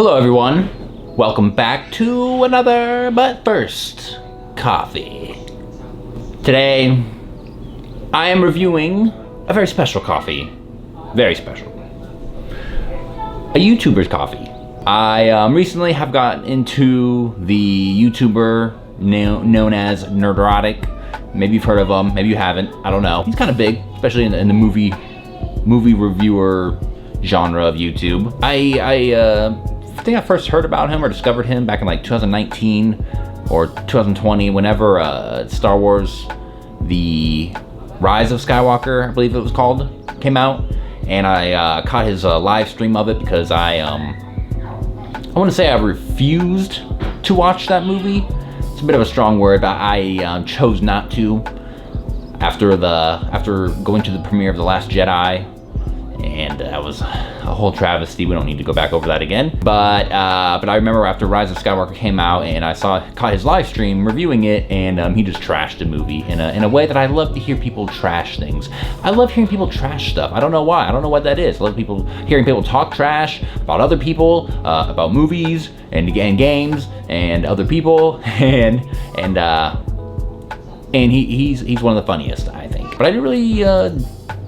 Hello everyone, welcome back to another But First Coffee. Today, I am reviewing a very special coffee. Very special. A YouTuber's coffee. I recently have gotten into the YouTuber known as Nerdrotic. Maybe you've heard of him, maybe you haven't, I don't know. He's kind of big, especially in the movie reviewer genre of YouTube. I think I first heard about him or discovered him back in like 2019 or 2020 whenever Star Wars The Rise of Skywalker, I believe it was called, came out. And I caught his live stream of it because I want to say I refused to watch that movie. It's a bit of a strong word, but I chose not to after going to the premiere of The Last Jedi. And that was a whole travesty. We don't need to go back over that again. But I remember after Rise of Skywalker came out, and I caught his live stream reviewing it, and he just trashed the movie in a way that I love to hear people trash things. I love hearing people trash stuff. I don't know why. I don't know what that is. I love hearing people talk trash about other people, about movies and games and other people, and he's one of the funniest, I think. But I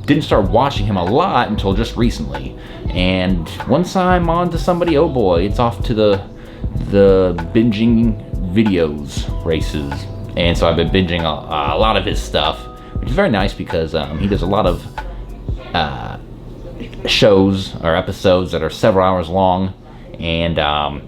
didn't start watching him a lot until just recently. And once I'm on to somebody, oh boy, it's off to the binging videos races. And so I've been binging a lot of his stuff, which is very nice because he does a lot of shows or episodes that are several hours long and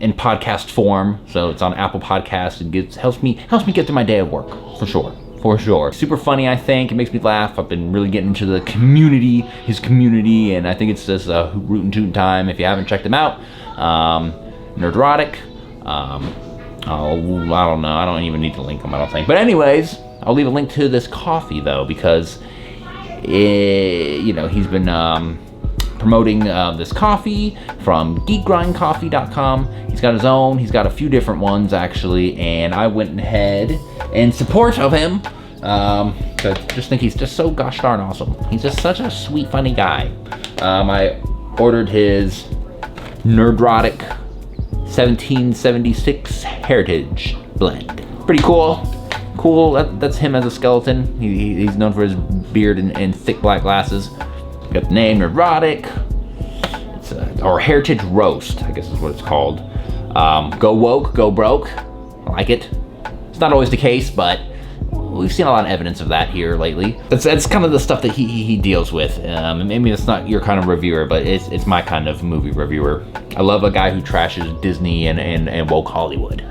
in podcast form. So it's on Apple Podcasts and helps me get through my day of work, for sure. For sure. Super funny, I think. It makes me laugh. I've been really getting into his community, and I think it's just a root and toot time. If you haven't checked him out, Nerdrotic. I don't know. I don't even need to link him, I don't think. But anyways, I'll leave a link to this coffee, though, because, he's been promoting this coffee from geekgrindcoffee.com. He's got his own. He's got a few different ones, actually, and I went ahead in support of him. I just think he's just so gosh darn awesome. He's just such a sweet, funny guy. I ordered his Nerdrotic 1776 Heritage Blend. Pretty cool. Cool. That's him as a skeleton. He's known for his beard and thick black glasses. Got the name Nerdrotic. Or Heritage Roast, I guess is what it's called. Go woke, go broke. I like it. It's not always the case, but we've seen a lot of evidence of that here lately. That's kind of the stuff that he deals with. Maybe it's not your kind of reviewer, but it's my kind of movie reviewer. I love a guy who trashes Disney and woke Hollywood.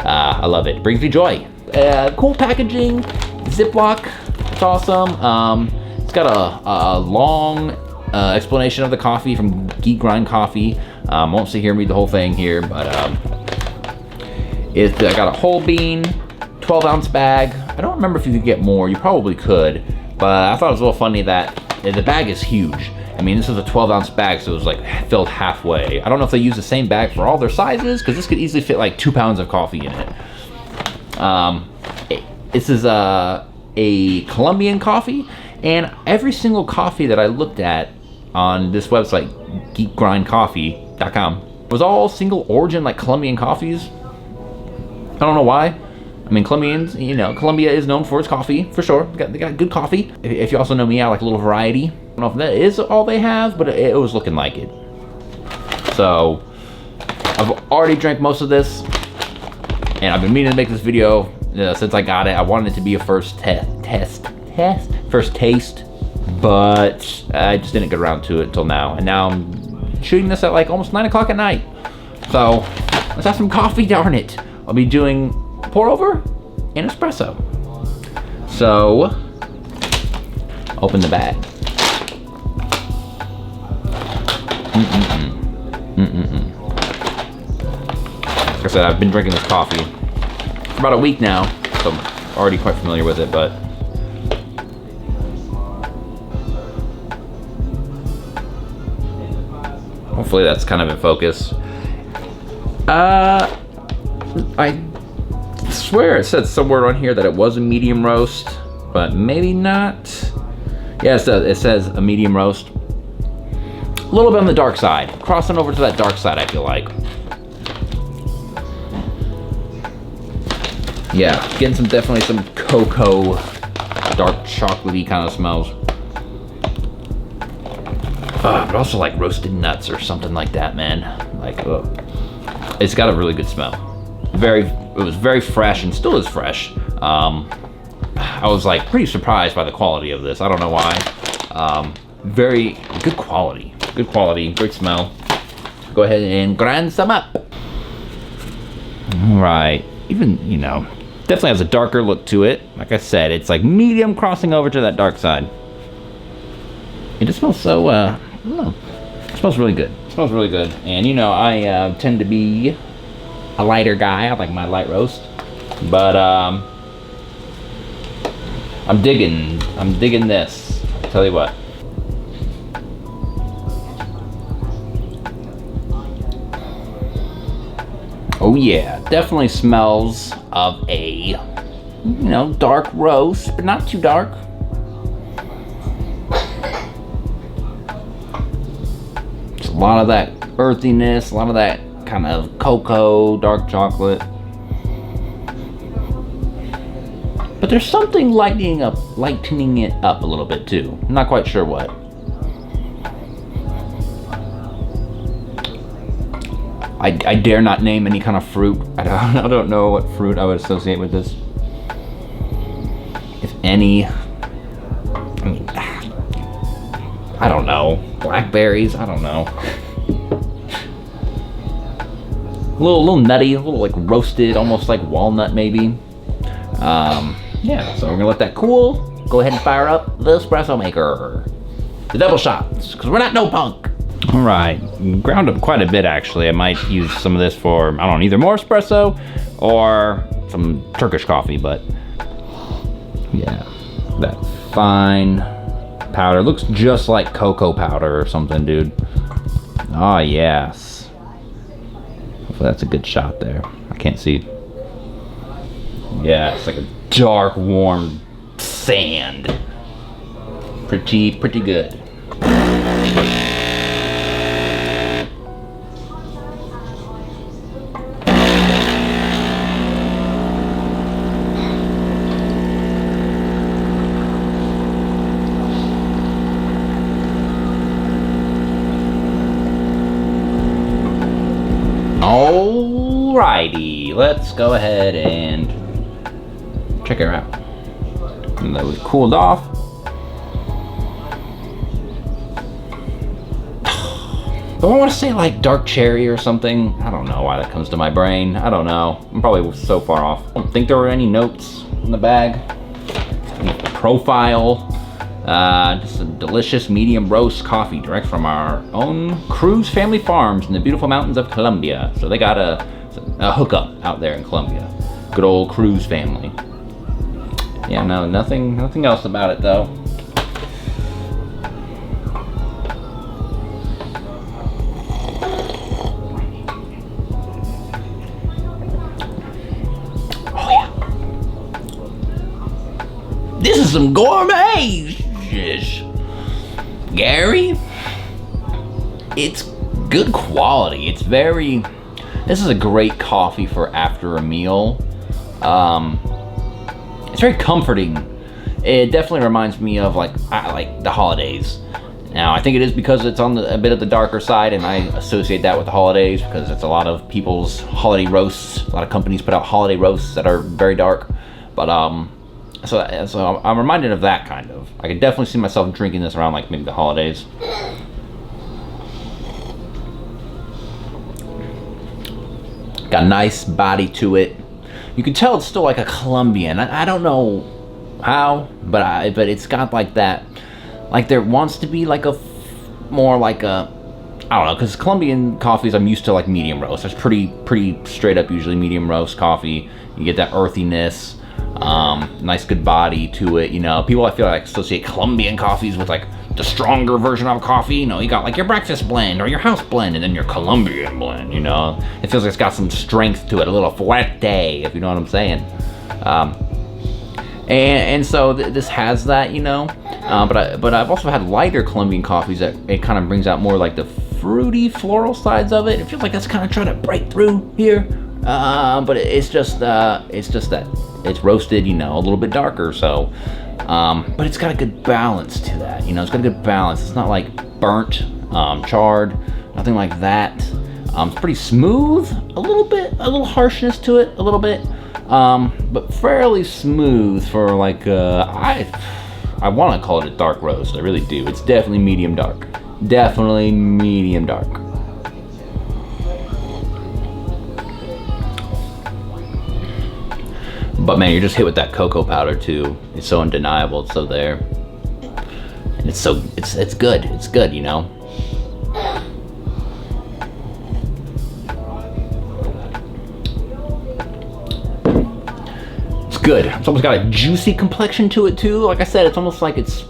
I love it. Brings me joy. Cool packaging, Ziploc. It's awesome. It's got a long explanation of the coffee from Geek Grind Coffee. Won't sit here and read the whole thing here, but I got a whole bean, 12-ounce bag. I don't remember if you could get more. You probably could, but I thought it was a little funny that the bag is huge. I mean, this is a 12-ounce bag, so it was like filled halfway. I don't know if they use the same bag for all their sizes, because this could easily fit like 2 pounds of coffee in it. This is a Colombian coffee, and every single coffee that I looked at on this website, geekgrindcoffee.com, was all single origin, like Colombian coffees. I don't know why. I mean, Colombians, Colombia is known for its coffee, for sure. They got good coffee. If you also know me, I like a little variety. I don't know if that is all they have, but it was looking like it. So, I've already drank most of this, and I've been meaning to make this video since I got it. I wanted it to be a first first taste, but I just didn't get around to it until now. And now I'm shooting this at like almost 9 o'clock at night. So, let's have some coffee, darn it. I'll be doing pour over and espresso. So, open the bag. Like I said, I've been drinking this coffee for about a week now, so I'm already quite familiar with it, but hopefully that's kind of in focus. I swear it said somewhere on here that it was a medium roast, but maybe not. Yeah, it says a medium roast. A little bit on the dark side. Crossing over to that dark side, I feel like. Yeah, getting definitely some cocoa, dark chocolatey kind of smells. But also like roasted nuts or something like that, man. Like, it's got a really good smell. It was very fresh and still is fresh. I was like pretty surprised by the quality of this. I don't know why. Very good quality, great smell. Go ahead and grind some up. All right, even, you know, definitely has a darker look to it. Like I said, it's like medium crossing over to that dark side. It just smells so, I don't know. It smells really good. It smells really good. And you know, I tend to be a lighter guy. I like my light roast. But I'm digging this. I'll tell you what. Oh yeah, definitely smells of a, you know, dark roast, but not too dark. It's a lot of that earthiness, a lot of that kind of cocoa, dark chocolate. But there's something lightening it up a little bit too. I'm not quite sure what. I dare not name any kind of fruit. I don't know what fruit I would associate with this. If any. I mean, I don't know. Blackberries? I don't know. A little nutty, a little like roasted, almost like walnut maybe. Yeah, so we're gonna let that cool. Go ahead and fire up the espresso maker. The double shots, because we're not no punk. All right, ground up quite a bit actually. I might use some of this for, I don't know, either more espresso or some Turkish coffee, but yeah, that fine powder. Looks just like cocoa powder or something, dude. Oh, yes. Hopefully that's a good shot there. I can't see. Yeah, it's like a dark, warm sand. Pretty good. Alrighty, let's go ahead and check her out. And that was cooled off. But I want to say like dark cherry or something. I don't know why that comes to my brain. I don't know. I'm probably so far off. I don't think there were any notes in the bag. Profile. Just a delicious medium roast coffee direct from our own Cruz family farms in the beautiful mountains of Colombia. So they got a hookup out there in Colombia. Good old Cruz family. Yeah, no, nothing else about it though. Oh yeah. This is some gourmet. Gary, it's good quality. This is a great coffee for after a meal. It's very comforting. It definitely reminds me of like the holidays. Now I think it is because it's on a bit of the darker side, and I associate that with the holidays because it's a lot of people's holiday roasts. A lot of companies put out holiday roasts that are very dark, but so I'm reminded of that kind of. I could definitely see myself drinking this around like maybe the holidays. Got a nice body to it. You can tell it's still like a Colombian. I don't know how, but it's got like that. Like there wants to be like more like a, I don't know, because Colombian coffees I'm used to like medium roast. It's pretty straight up usually medium roast coffee. You get that earthiness. Nice good body to it, you know. People I feel like associate Colombian coffees with like the stronger version of coffee. You know, you got like your breakfast blend or your house blend and then your Colombian blend, you know. It feels like it's got some strength to it, a little fuerte, if you know what I'm saying. And so this has that, you know. But I've also had lighter Colombian coffees that it kind of brings out more like the fruity floral sides of it. It feels like that's kind of trying to break through here. but it's just that it's roasted, a little bit darker. So, but it's got a good balance to that. It's got a good balance. It's not like burnt, charred, nothing like that. It's pretty smooth, a little harshness to it, a little bit, but fairly smooth for like I want to call it a dark roast. I really do. It's definitely medium dark. Definitely medium dark. But man, you're just hit with that cocoa powder too. It's so undeniable. It's so there. And it's good. It's good, It's good. It's almost got a juicy complexion to it too. Like I said, it's almost like it's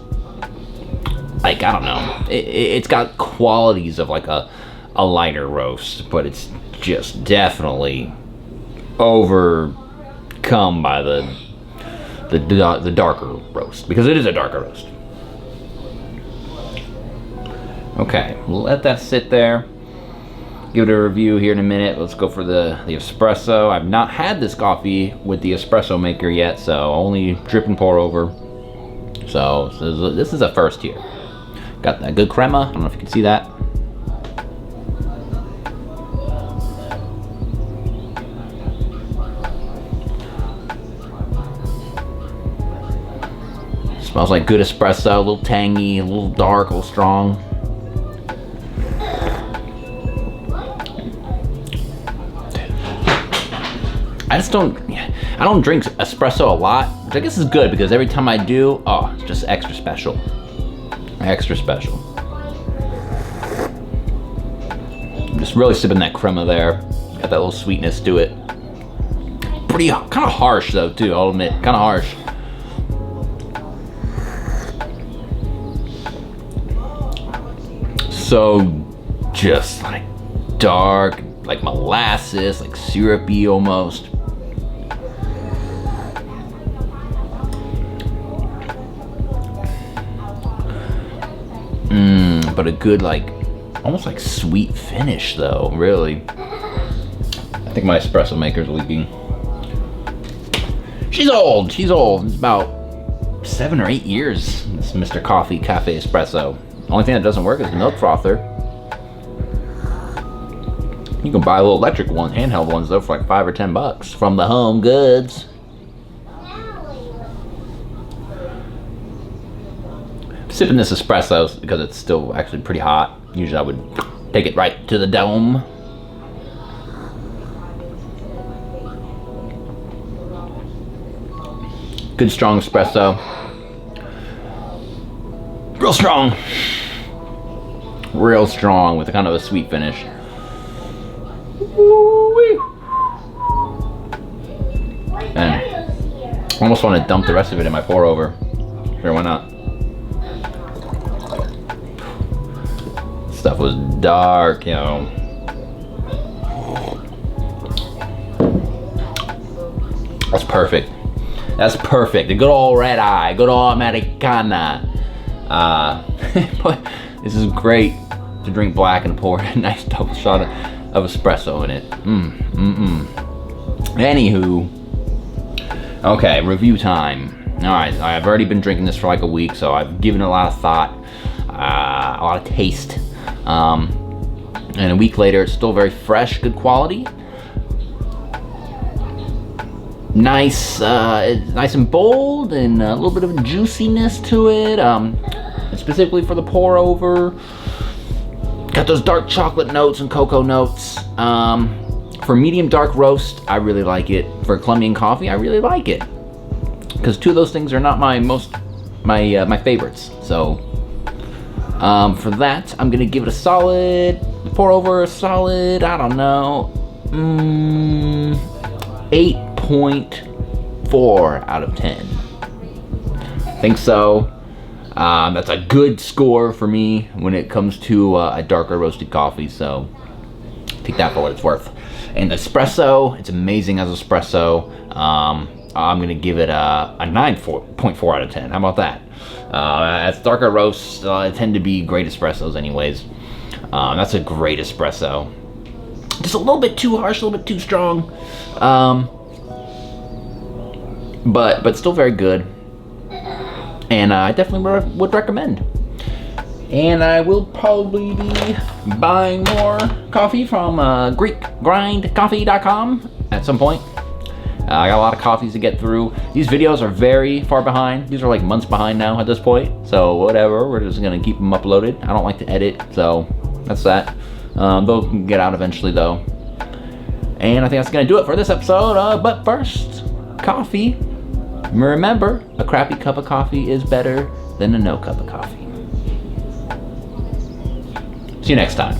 like, I don't know. It's got qualities of like a lighter roast, but it's just definitely overcome by the darker roast, because it is a darker roast. Okay, we'll let that sit there. Give it a review here in a minute. Let's go for the espresso. I've not had this coffee with the espresso maker yet, so only drip and pour over. So this is a first here. Got that good crema. I don't know if you can see that. Smells like good espresso, a little tangy, a little dark, a little strong. I don't drink espresso a lot, which I guess is good, because every time I do, it's just extra special. Extra special. I'm just really sipping that crema there. Got that little sweetness to it. Pretty, kind of harsh though too, I'll admit, kind of harsh. So just like dark, like molasses, like syrupy almost. But a good, like, almost like sweet finish though, really. I think my espresso maker's leaking. She's old. It's about 7 or 8 years, this Mr. Coffee Cafe Espresso. Only thing that doesn't work is the milk frother. You can buy little electric one, handheld ones though, for like $5 or $10 from the Home Goods. Sipping this espresso because it's still actually pretty hot. Usually I would take it right to the dome. Good strong espresso. Real strong. Real strong with a kind of a sweet finish. Woo-wee. And I almost want to dump the rest of it in my pour over. Sure, why not? Stuff was dark, That's perfect. That's perfect. A good old red eye, good old Americana. But this is great to drink black and pour a nice double shot of espresso in it. Anywho, okay, review time. All right, I've already been drinking this for like a week, so I've given it a lot of thought, a lot of taste. And a week later, it's still very fresh, good quality. Nice and bold, and a little bit of juiciness to it. Specifically for the pour over. Got those dark chocolate notes and cocoa notes. For medium dark roast, I really like it. For Colombian coffee, I really like it. Because two of those things are not my favorites. So for that, I'm gonna give it a solid pour over. A solid, I don't know, 8.4 out of 10. I think so. That's a good score for me when it comes to a darker roasted coffee. So take that for what it's worth. And the espresso, it's amazing as espresso. I'm gonna give it a 9.4 out of 10. How about that? As darker roasts tend to be great espressos anyways. That's a great espresso. just a little bit too harsh, a little bit too strong. But still very good. And I definitely would recommend. And I will probably be buying more coffee from GreekGrindCoffee.com at some point. I got a lot of coffees to get through. These videos are very far behind. These are like months behind now at this point. So whatever, we're just gonna keep them uploaded. I don't like to edit, so that's that. They'll get out eventually though. And I think that's gonna do it for this episode. But first, coffee. Remember, a crappy cup of coffee is better than a no cup of coffee. See you next time.